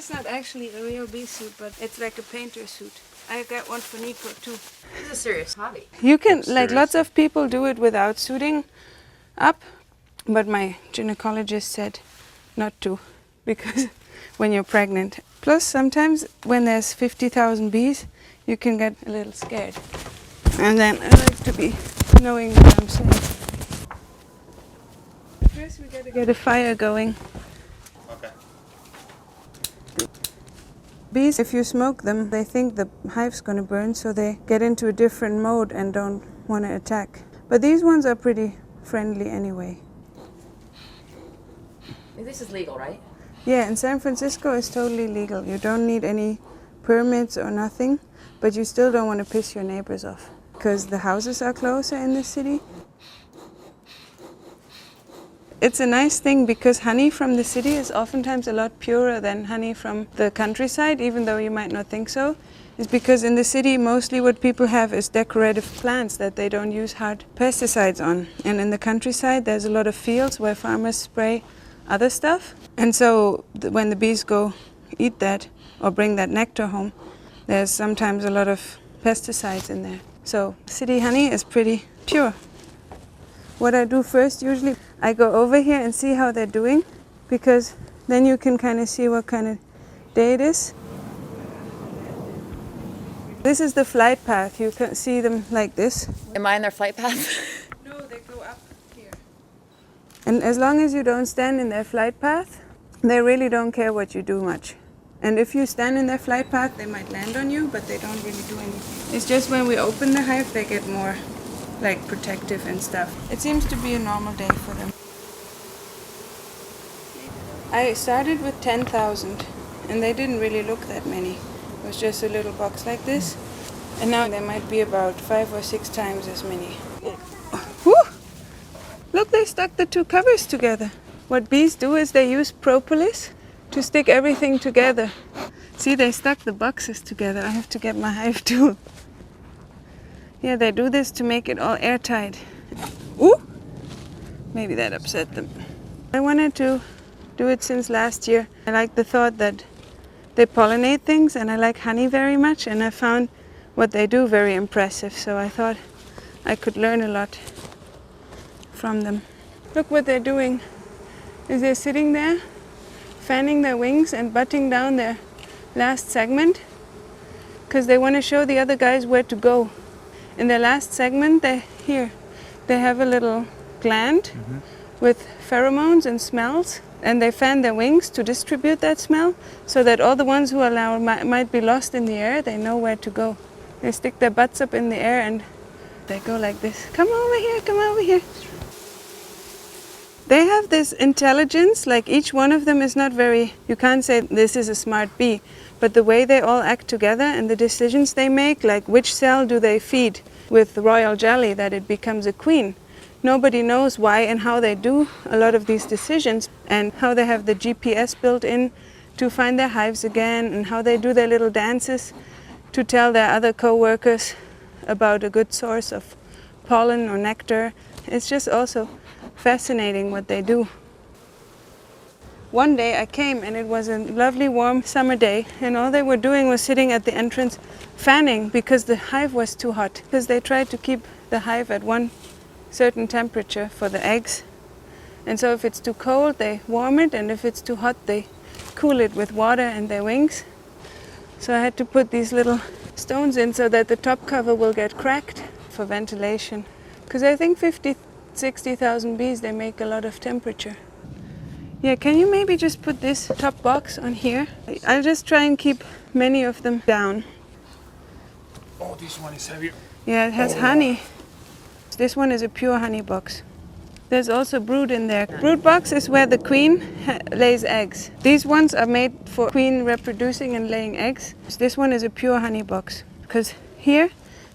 It's not actually a real bee suit, but it's like a painter suit. I got one for Nico too. This is a serious hobby. You can, like lots of people do it without suiting up, but my gynecologist said not to, because when you're pregnant. Plus sometimes when there's 50,000 bees, you can get a little scared. And then I like to be knowing what I'm saying. First we gotta get a fire going. Okay. Bees, if you smoke them, they think the hive's going to burn, so they get into a different mode and don't want to attack. But these ones are pretty friendly anyway. This is legal, right? Yeah, in San Francisco it's totally legal. You don't need any permits or nothing, but you still don't want to piss your neighbors off, because the houses are closer in the city. It's a nice thing because honey from the city is oftentimes a lot purer than honey from the countryside, even though you might not think so. It's because in the city mostly what people have is decorative plants that they don't use hard pesticides on. And in the countryside there's a lot of fields where farmers spray other stuff. And so when the bees go eat that or bring that nectar home, there's sometimes a lot of pesticides in there. So city honey is pretty pure. What I do first, usually, I go over here and see how they're doing, because then you can kind of see what kind of day it is. This is the flight path. You can see them like this. Am I in their flight path? No, they go up here. And as long as you don't stand in their flight path, they really don't care what you do much. And if you stand in their flight path, they might land on you, but they don't really do anything. It's just when we open the hive, they get more like protective and stuff. It seems to be a normal day for them. I started with 10,000 and they didn't really look that many. It was just a little box like this. And now there might be about 5 or 6 times as many. Woo! Look, they stuck the two covers together. What bees do is they use propolis to stick everything together. See, they stuck the boxes together. I have to get my hive tool. Yeah, they do this to make it all airtight. Ooh! Maybe that upset them. I wanted to do it since last year. I like the thought that they pollinate things, and I like honey very much, and I found what they do very impressive, so I thought I could learn a lot from them. Look what they're doing. Is they're sitting there, fanning their wings and butting down their last segment, because they want to show the other guys where to go. In their last segment, they have a little gland with pheromones and smells, and they fan their wings to distribute that smell, so that all the ones who might be lost in the air, they know where to go. They stick their butts up in the air and they go like this. Come over here, come over here. They have this intelligence, like each one of them is not very, you can't say this is a smart bee, but the way they all act together and the decisions they make, like which cell do they feed with royal jelly that it becomes a queen. Nobody knows why and how they do a lot of these decisions, and how they have the GPS built in to find their hives again, and how they do their little dances to tell their other co-workers about a good source of pollen or nectar. It's just also fascinating what they do. One day I came and it was a lovely warm summer day, and all they were doing was sitting at the entrance fanning because the hive was too hot, because they tried to keep the hive at one certain temperature for the eggs. And so if it's too cold, they warm it, and if it's too hot, they cool it with water and their wings. So I had to put these little stones in so that the top cover will get cracked for ventilation. Because I think 60,000 bees, they make a lot of temperature. Yeah, can you maybe just put this top box on here? I'll just try and keep many of them down. Oh, this one is heavier. Yeah, it has honey. This one is a pure honey box. There's also brood in there. Brood box is where the queen lays eggs. These ones are made for queen reproducing and laying eggs. This one is a pure honey box. Because here,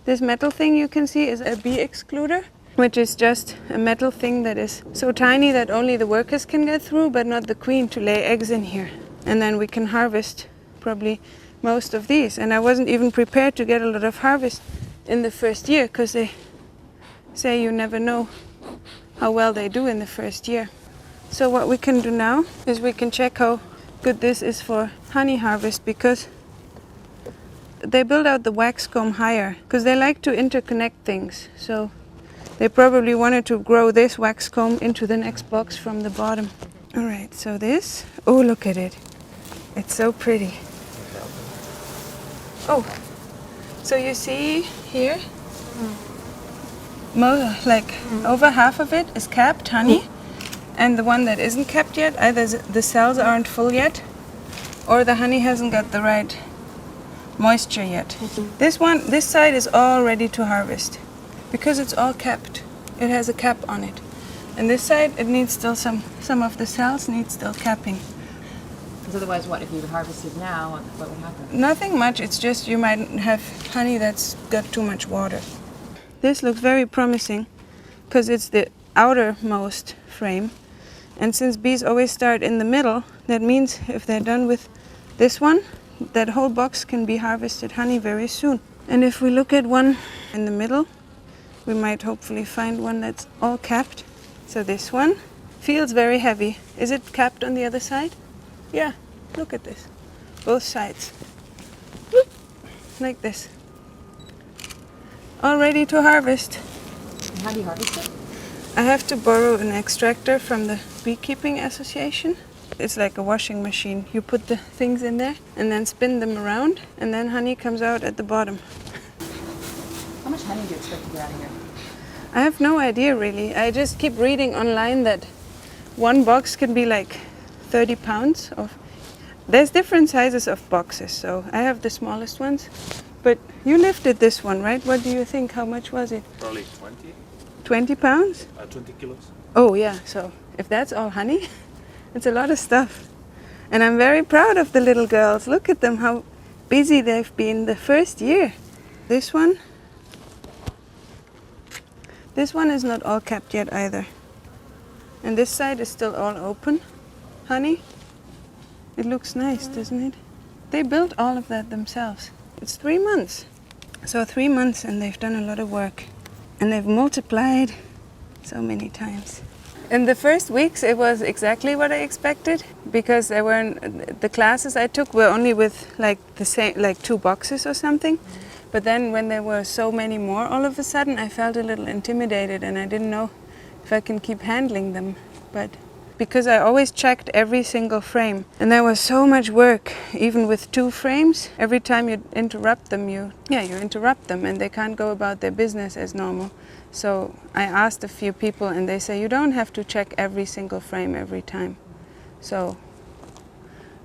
this metal thing you can see is a bee excluder, which is just a metal thing that is so tiny that only the workers can get through, but not the queen to lay eggs in here. And then we can harvest probably most of these. And I wasn't even prepared to get a lot of harvest in the first year, because they say you never know how well they do in the first year. So what we can do now is we can check how good this is for honey harvest, because they build out the wax comb higher because they like to interconnect things. So they probably wanted to grow this wax comb into the next box from the bottom. All right, so this, oh, look at it. It's so pretty. Oh, so you see here, over half of it is capped honey, and the one that isn't capped yet, either the cells aren't full yet, or the honey hasn't got the right moisture yet. This side is all ready to harvest because it's all capped. It has a cap on it. And this side, it needs still some of the cells need still capping. Because otherwise, what if you harvested now? What would happen? Nothing much. It's just you might have honey that's got too much water. This looks very promising because it's the outermost frame. And since bees always start in the middle, that means if they're done with this one, that whole box can be harvested honey very soon. And if we look at one in the middle, we might hopefully find one that's all capped. So this one feels very heavy. Is it capped on the other side? Yeah, look at this. Both sides. Whoop, like this. All ready to harvest. And how do you harvest it? I have to borrow an extractor from the Beekeeping Association. It's like a washing machine. You put the things in there and then spin them around, and then honey comes out at the bottom. How much honey do you expect to get out of here? I have no idea really. I just keep reading online that one box can be like 30 pounds of. There's different sizes of boxes, so I have the smallest ones. But you lifted this one, right? What do you think? How much was it? Probably 20. 20 pounds? 20 kilos. Oh yeah, so if that's all honey, it's a lot of stuff. And I'm very proud of the little girls. Look at them, how busy they've been the first year. This one is not all capped yet either. And this side is still all open. Honey, it looks nice, doesn't it? They built all of that themselves. It's 3 months. So 3 months, and they've done a lot of work. And they've multiplied so many times. In the first weeks, it was exactly what I expected, because the classes I took were only with like the same, like 2 boxes or something. But then when there were so many more, all of a sudden I felt a little intimidated, and I didn't know if I can keep handling them. But because I always checked every single frame, and there was so much work, even with 2 frames. Every time you interrupt them, you interrupt them, and they can't go about their business as normal. So I asked a few people, and they say you don't have to check every single frame every time. So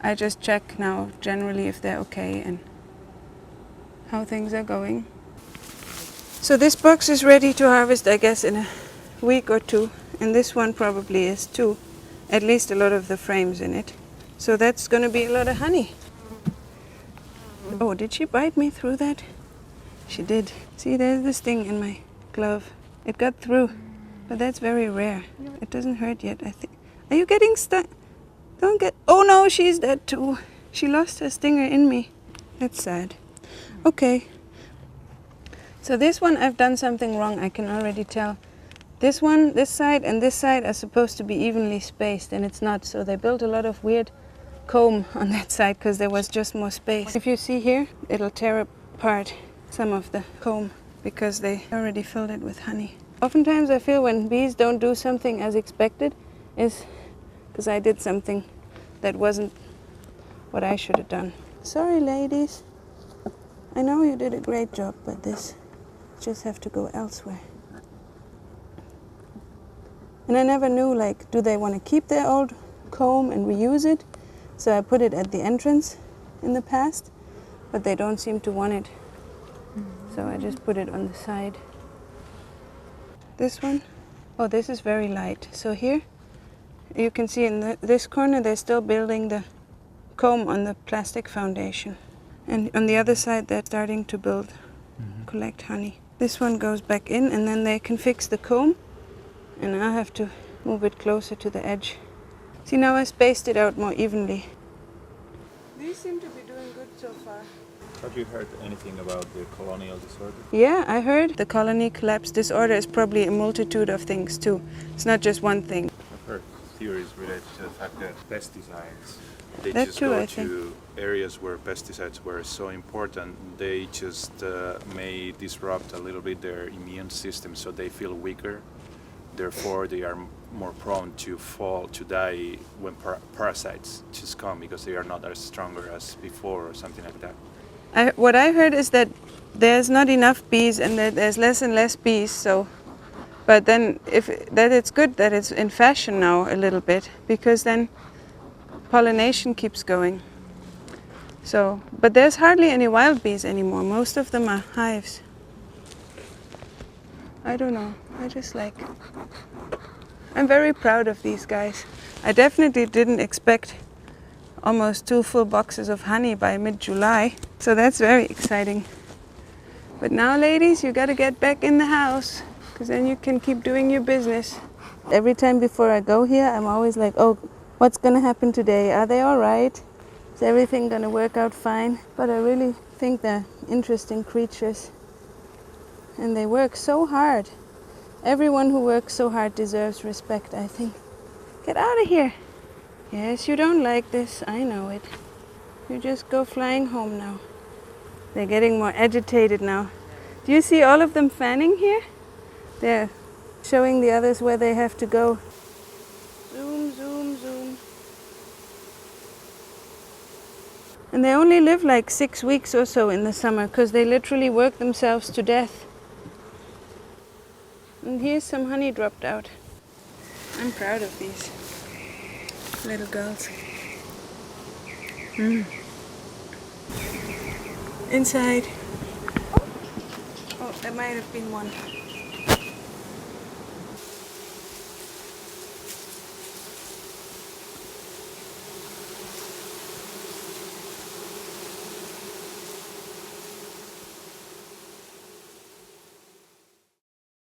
I just check now generally if they're okay and how things are going. So this box is ready to harvest, I guess, in a week or 2, and this one probably is too. At least a lot of the frames in it. So that's going to be a lot of honey. Oh, did she bite me through that? She did. See, there's this thing in my glove. It got through, but that's very rare. It doesn't hurt yet, I think. Are you getting stuck? Don't get... Oh no, she's dead too. She lost her stinger in me. That's sad. Okay. So this one I've done something wrong, I can already tell. This one, this side and this side are supposed to be evenly spaced, and it's not. So they built a lot of weird comb on that side because there was just more space. If you see here, it'll tear apart some of the comb because they already filled it with honey. Oftentimes I feel when bees don't do something as expected is because I did something that wasn't what I should have done. Sorry, ladies. I know you did a great job, but this just have to go elsewhere. And I never knew, like, do they want to keep their old comb and reuse it? So I put it at the entrance in the past, but they don't seem to want it. So I just put it on the side. This one, oh, this is very light. So here, you can see in this corner, they're still building the comb on the plastic foundation. And on the other side, they're starting to build, collect honey. This one goes back in, and then they can fix the comb. And I have to move it closer to the edge. See, now I spaced it out more evenly. These seem to be doing good so far. Have you heard anything about the colonial disorder? Yeah, I heard the colony collapse disorder is probably a multitude of things too. It's not just one thing. I've heard theories related to the fact that pesticides They That just too, go I think. to areas where pesticides were so important. They just may disrupt a little bit their immune system, so they feel weaker. Therefore, they are more prone to die when parasites just come, because they are not as stronger as before or something like that. What I heard is that there's not enough bees and that there's less and less bees. So, but then it's good that it's in fashion now a little bit, because then pollination keeps going. So, but there's hardly any wild bees anymore. Most of them are hives. I don't know. I'm very proud of these guys. I definitely didn't expect almost 2 full boxes of honey by mid-July. So that's very exciting. But now, ladies, you gotta get back in the house, because then you can keep doing your business. Every time before I go here, I'm always like, oh, what's gonna happen today? Are they all right? Is everything gonna work out fine? But I really think they're interesting creatures. And they work so hard. Everyone who works so hard deserves respect, I think. Get out of here. Yes, you don't like this. I know it. You just go flying home now. They're getting more agitated now. Do you see all of them fanning here? They're showing the others where they have to go. Zoom, zoom, zoom. And they only live like 6 weeks or so in the summer, because they literally work themselves to death. And here's some honey dropped out. I'm proud of these little girls. Inside. Oh, there might have been one.